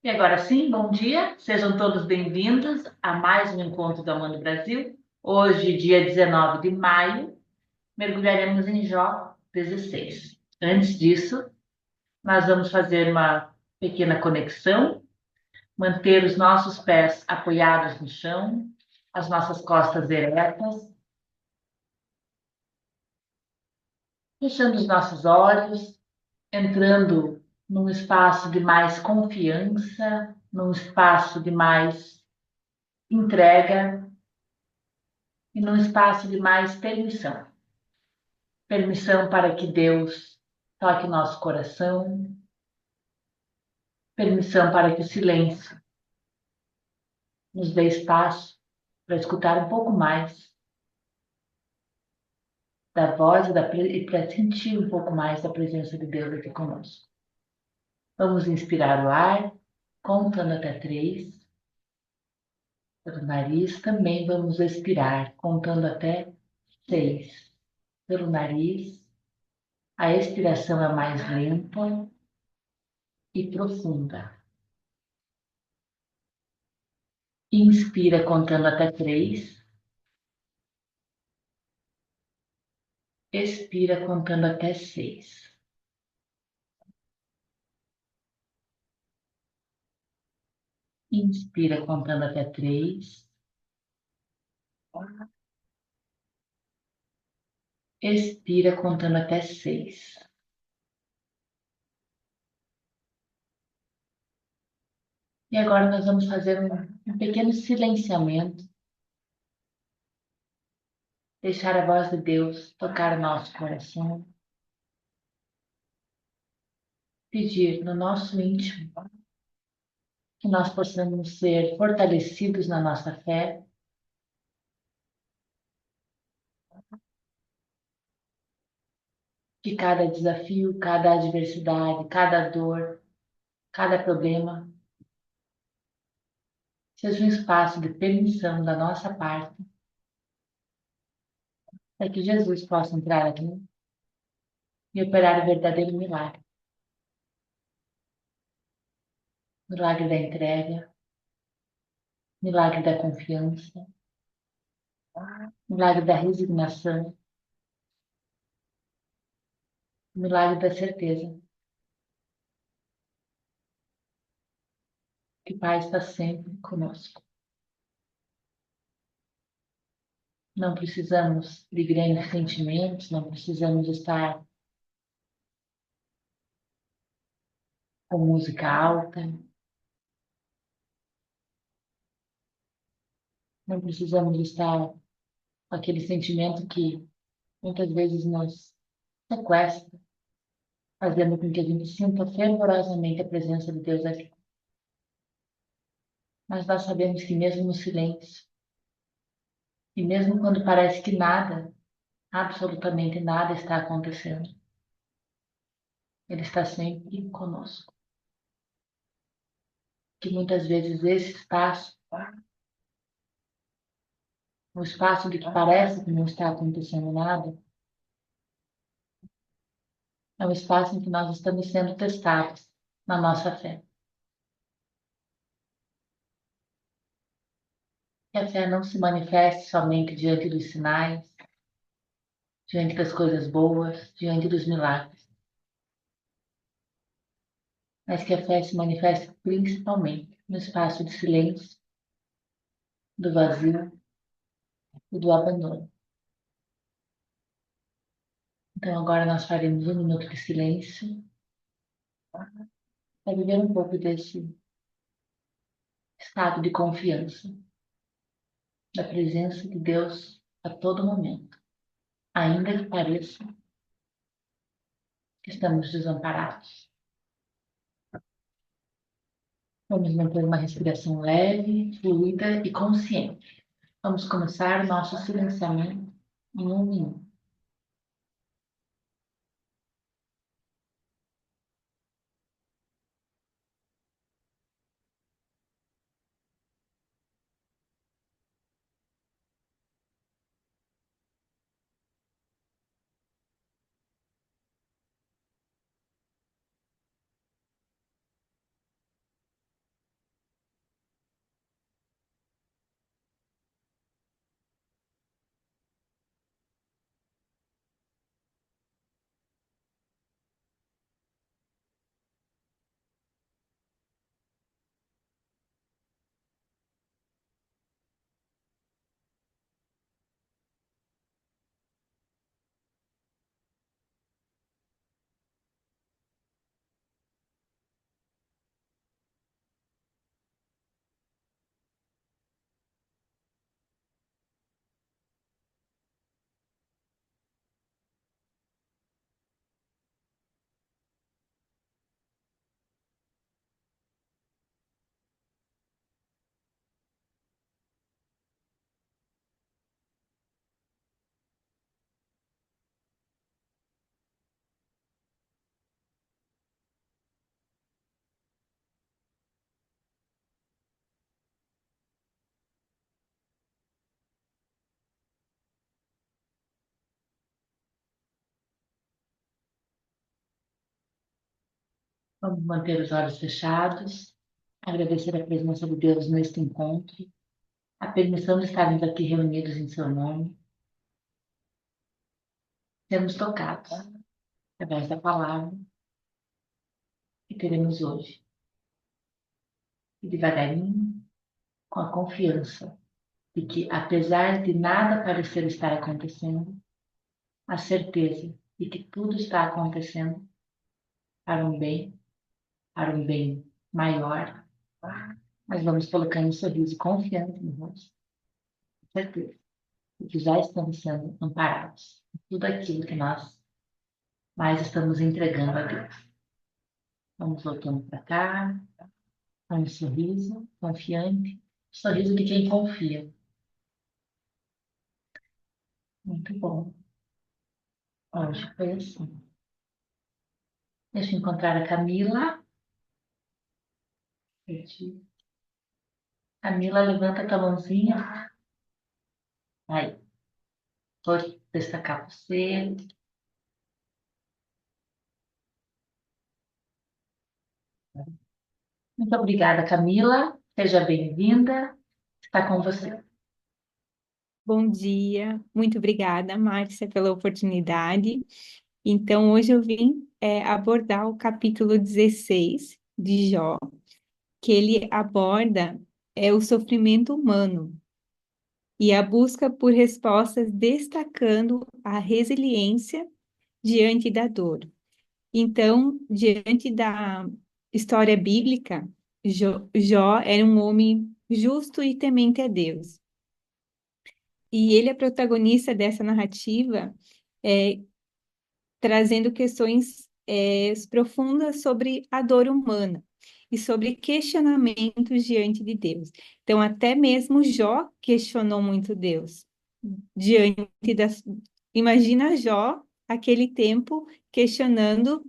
E agora sim, bom dia, sejam todos bem-vindos a mais um encontro do Amando Brasil. Hoje, dia 19 de maio, mergulharemos em Jó 16. Antes disso, nós vamos fazer uma pequena conexão, manter os nossos pés apoiados no chão, as nossas costas eretas, fechando os nossos olhos, entrando num espaço de mais confiança, num espaço de mais entrega e num espaço de mais permissão. Permissão para que Deus toque nosso coração, permissão para que o silêncio nos dê espaço para escutar um pouco mais da voz e para sentir um pouco mais da presença de Deus aqui conosco. Vamos inspirar o ar, contando até três. Pelo nariz também vamos expirar, contando até seis. Pelo nariz, a expiração é mais lenta e profunda. Inspira contando até três. Expira contando até seis. Inspira contando até três. Expira contando até seis. E agora nós vamos fazer um pequeno silenciamento. Deixar a voz de Deus tocar o nosso coração. Pedir no nosso íntimo que nós possamos ser fortalecidos na nossa fé. Que cada desafio, cada adversidade, cada dor, cada problema seja um espaço de permissão da nossa parte para que Jesus possa entrar aqui e operar o verdadeiro milagre. Milagre da entrega, milagre da confiança, milagre da resignação, milagre da certeza que o Pai está sempre conosco. Não precisamos de grandes sentimentos, não precisamos estar com música alta, não precisamos estar com aquele sentimento que muitas vezes nos sequestra, fazendo com que a gente sinta fervorosamente a presença de Deus aqui. Mas nós sabemos que mesmo no silêncio, e mesmo quando parece que nada, absolutamente nada está acontecendo, Ele está sempre conosco. Que muitas vezes esse espaço, o espaço de que parece que não está acontecendo nada, é o espaço em que nós estamos sendo testados na nossa fé. Que a fé não se manifeste somente diante dos sinais, diante das coisas boas, diante dos milagres, mas que a fé se manifeste principalmente no espaço de silêncio, do vazio e do abandono. Então agora nós faremos um minuto de silêncio para viver um pouco desse estado de confiança, da presença de Deus a todo momento, ainda que pareça que estamos desamparados. Vamos manter uma respiração leve, fluida e consciente. Vamos começar nosso silenciamento em um minuto. Vamos manter os olhos fechados, agradecer a presença de Deus neste encontro, a permissão de estarmos aqui reunidos em seu nome, sermos tocados através da palavra que teremos hoje. E devagarinho, com a confiança de que, apesar de nada parecer estar acontecendo, a certeza de que tudo está acontecendo para um bem maior, nós vamos colocando um sorriso confiante no rosto, com certeza, de que já estamos sendo amparados em tudo aquilo que nós mais estamos entregando a Deus. Vamos voltando para cá, com um sorriso confiante, sorriso de quem confia. Muito bom. Hoje foi assim. Deixa eu encontrar a Camila. Camila, levanta tua mãozinha. Aí, vou destacar você. Muito obrigada, Camila. Seja bem-vinda. Está com você. Bom dia, muito obrigada, Márcia, pela oportunidade. Então, hoje eu vim abordar o capítulo 16 de Jó, que ele aborda o sofrimento humano e a busca por respostas, destacando a resiliência diante da dor. Então, diante da história bíblica, Jó era um homem justo e temente a Deus. E ele é protagonista dessa narrativa, é, trazendo questões profundas sobre a dor humana e sobre questionamentos diante de Deus. Então, até mesmo Jó questionou muito Deus. Diante das... Imagina Jó, aquele tempo, questionando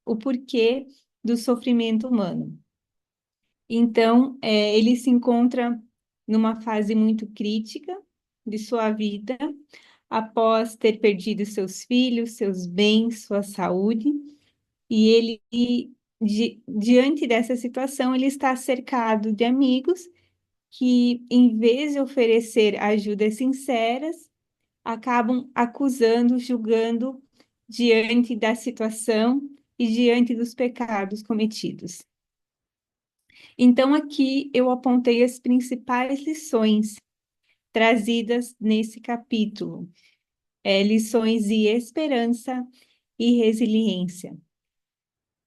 o porquê do sofrimento humano. Então, ele se encontra numa fase muito crítica de sua vida, após ter perdido seus filhos, seus bens, sua saúde, e ele, diante dessa situação, ele está cercado de amigos que, em vez de oferecer ajudas sinceras, acabam acusando, julgando diante da situação e diante dos pecados cometidos. Então, aqui eu apontei as principais lições trazidas nesse capítulo, lições de esperança e resiliência.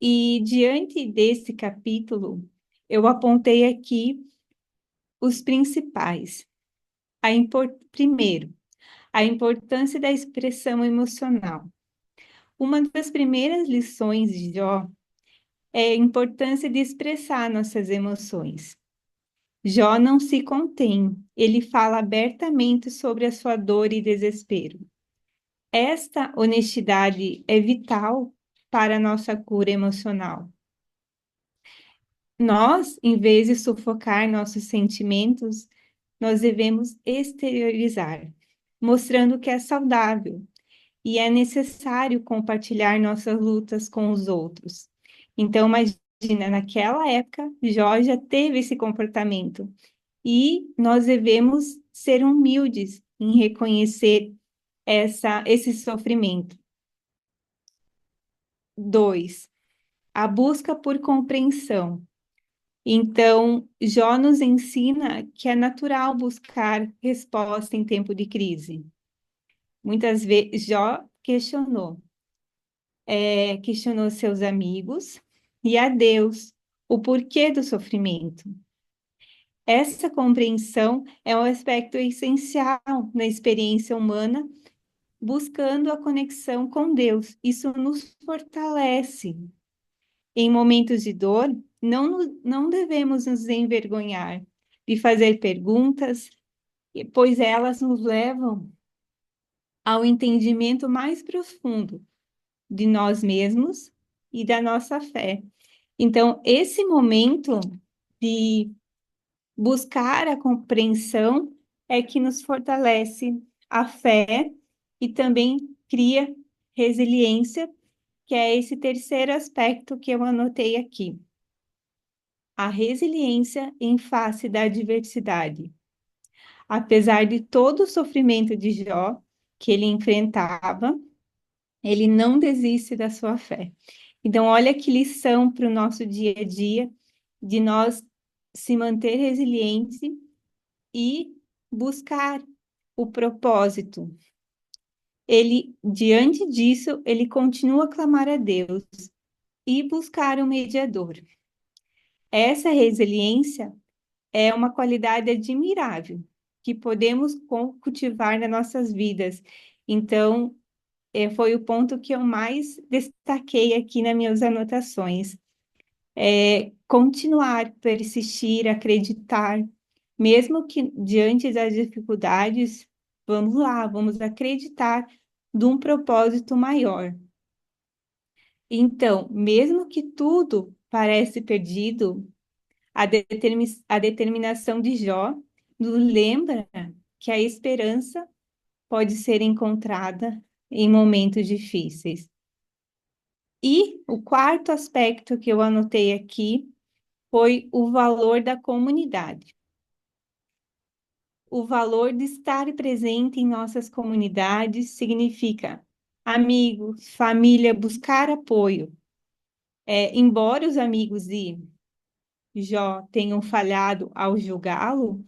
E diante desse capítulo, eu apontei aqui os principais. Primeiro, a importância da expressão emocional. Uma das primeiras lições de Jó é a importância de expressar nossas emoções. Jó não se contém, ele fala abertamente sobre a sua dor e desespero. Esta honestidade é vital para a nossa cura emocional. Nós, em vez de sufocar nossos sentimentos, nós devemos exteriorizar, mostrando que é saudável e é necessário compartilhar nossas lutas com os outros. Então, imagina, naquela época, Jó já teve esse comportamento e nós devemos ser humildes em reconhecer esse sofrimento. 2, a busca por compreensão. Então, Jó nos ensina que é natural buscar resposta em tempo de crise. Muitas vezes, Jó questionou seus amigos e a Deus o porquê do sofrimento. Essa compreensão é um aspecto essencial na experiência humana, buscando a conexão com Deus. Isso nos fortalece. Em momentos de dor, não devemos nos envergonhar de fazer perguntas, pois elas nos levam ao entendimento mais profundo de nós mesmos e da nossa fé. Então, esse momento de buscar a compreensão é que nos fortalece a fé e também cria resiliência, que é esse terceiro aspecto que eu anotei aqui. A resiliência em face da adversidade. Apesar de todo o sofrimento de Jó que ele enfrentava, ele não desiste da sua fé. Então, olha que lição para o nosso dia a dia, de nós se manter resiliente e buscar o propósito. Ele, diante disso, ele continua a clamar a Deus e buscar um mediador. Essa resiliência é uma qualidade admirável que podemos cultivar nas nossas vidas. Então, foi o ponto que eu mais destaquei aqui nas minhas anotações. Continuar, persistir, acreditar, mesmo que diante das dificuldades, vamos lá, vamos acreditar de um propósito maior. Então, mesmo que tudo parece perdido, a determinação de Jó nos lembra que a esperança pode ser encontrada em momentos difíceis. E o quarto aspecto que eu anotei aqui foi o valor da comunidade. O valor de estar presente em nossas comunidades significa amigos, família, buscar apoio. Embora os amigos de Jó tenham falhado ao julgá-lo,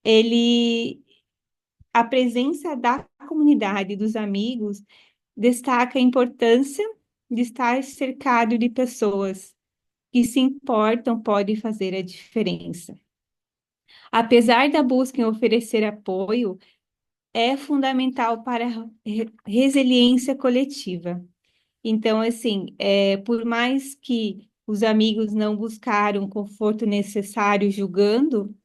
ele, a presença da comunidade, dos amigos, destaca a importância de estar cercado de pessoas que se importam, podem fazer a diferença. Apesar da busca em oferecer apoio, é fundamental para a resiliência coletiva. Então, assim, por mais que os amigos não buscaram o conforto necessário julgando,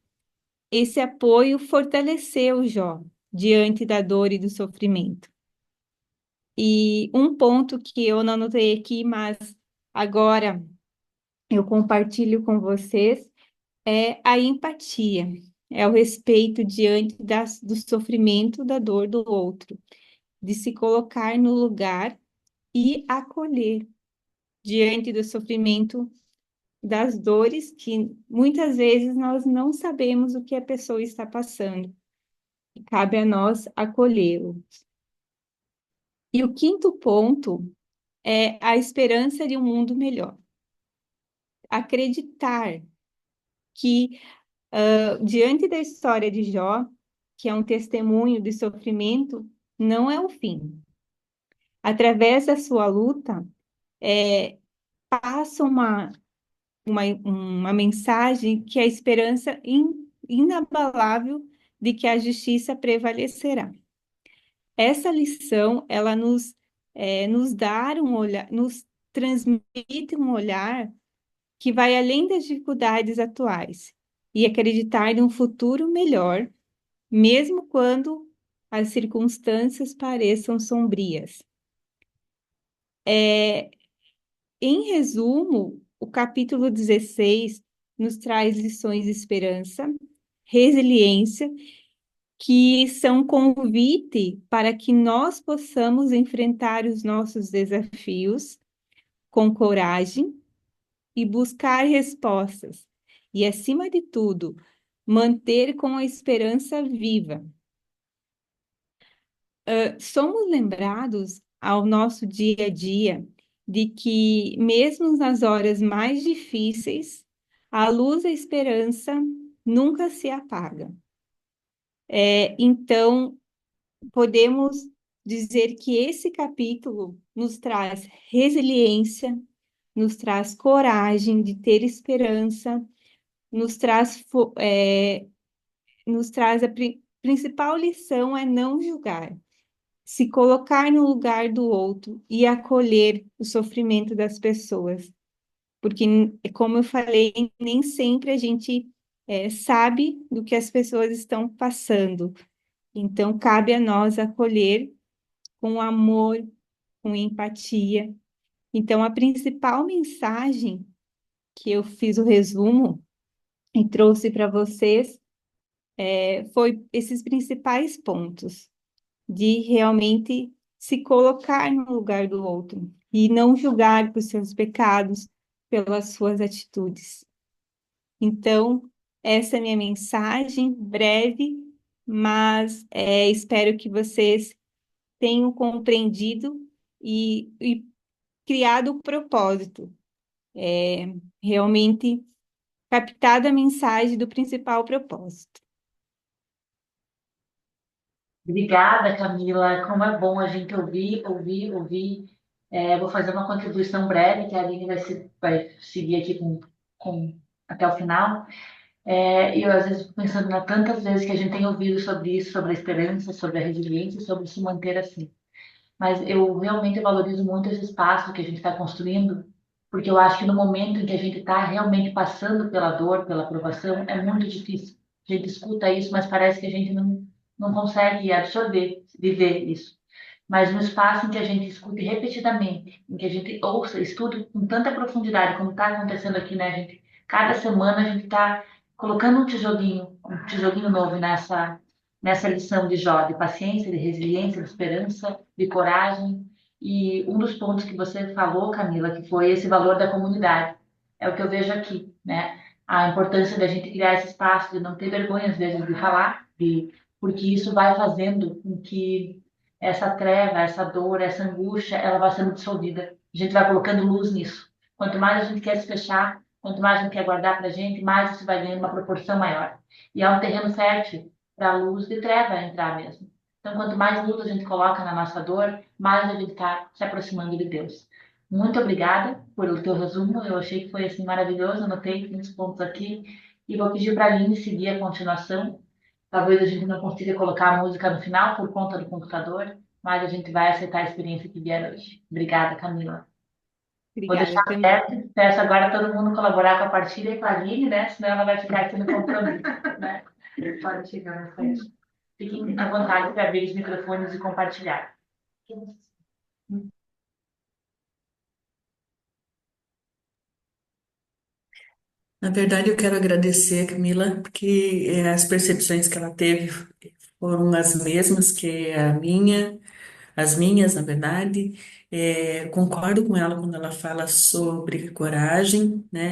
esse apoio fortaleceu Jó diante da dor e do sofrimento. E um ponto que eu não anotei aqui, mas agora eu compartilho com vocês, é a empatia, é o respeito diante do sofrimento, da dor do outro, de se colocar no lugar e acolher diante do sofrimento, das dores que muitas vezes nós não sabemos o que a pessoa está passando. Cabe a nós acolhê-lo. E o quinto ponto é a esperança de um mundo melhor. Acreditar que, diante da história de Jó, que é um testemunho de sofrimento, não é o fim. Através da sua luta, passa uma mensagem que é a esperança inabalável de que a justiça prevalecerá. Essa lição, ela nos dá um olhar, nos transmite um olhar que vai além das dificuldades atuais e acreditar em um futuro melhor, mesmo quando as circunstâncias pareçam sombrias. Em resumo, o capítulo 16 nos traz lições de esperança, resiliência, que são um convite para que nós possamos enfrentar os nossos desafios com coragem e buscar respostas. E, acima de tudo, manter com a esperança viva. Somos lembrados ao nosso dia a dia de que, mesmo nas horas mais difíceis, a luz da esperança nunca se apaga. Então, podemos dizer que esse capítulo nos traz resiliência, nos traz coragem de ter esperança, nos traz principal lição é não julgar, se colocar no lugar do outro e acolher o sofrimento das pessoas. Porque, como eu falei, nem sempre a gente sabe do que as pessoas estão passando. Então, cabe a nós acolher com amor, com empatia. Então, a principal mensagem que eu fiz o resumo e trouxe para vocês foi esses principais pontos de realmente se colocar no lugar do outro e não julgar por seus pecados, pelas suas atitudes. Então, essa é a minha mensagem, breve, mas espero que vocês tenham compreendido e criado o propósito, realmente captado a mensagem do principal propósito. Obrigada, Camila. Como é bom a gente ouvir. Vou fazer uma contribuição breve, que a Aline vai seguir aqui até o final. E eu, às vezes, fico pensando na tantas vezes que a gente tem ouvido sobre isso, sobre a esperança, sobre a resiliência, sobre se manter assim. Mas eu realmente valorizo muito esse espaço que a gente está construindo, porque eu acho que no momento em que a gente está realmente passando pela dor, pela provação, é muito difícil. A gente escuta isso, mas parece que a gente não consegue absorver, viver isso. Mas no espaço em que a gente escute repetidamente, em que a gente ouça, estude com tanta profundidade, como está acontecendo aqui, né, gente? Cada semana a gente está colocando um tijolinho novo nessa lição de Jó, de paciência, de resiliência, de esperança, de coragem. E um dos pontos que você falou, Camila, que foi esse valor da comunidade, é o que eu vejo aqui, né? A importância da gente criar esse espaço, de não ter vergonha, às vezes, de falar, porque isso vai fazendo com que essa treva, essa dor, essa angústia, ela vai sendo dissolvida. A gente vai colocando luz nisso. Quanto mais a gente quer se fechar, quanto mais a gente quer guardar para a gente, mais isso vai ganhando uma proporção maior. E é um terreno fértil para a luz de treva entrar mesmo. Então, quanto mais luz a gente coloca na nossa dor, mais a gente está se aproximando de Deus. Muito obrigada pelo teu resumo. Eu achei que foi assim maravilhoso. Anotei muitos pontos aqui e vou pedir para a Aline seguir a continuação. Talvez a gente não consiga colocar a música no final por conta do computador, mas a gente vai aceitar a experiência que vier hoje. Obrigada, Camila. Vou deixar Obrigada também. aberto. Peço agora todo mundo colaborar com a partilha e com a Aline, né? Senão ela vai ficar aqui no compromisso, né? Pode chegar na frente. Fiquem à vontade para abrir os microfones e compartilhar. Na verdade, eu quero agradecer a Camila, porque as percepções que ela teve foram as mesmas que as minhas, na verdade. Concordo com ela quando ela fala sobre coragem, né?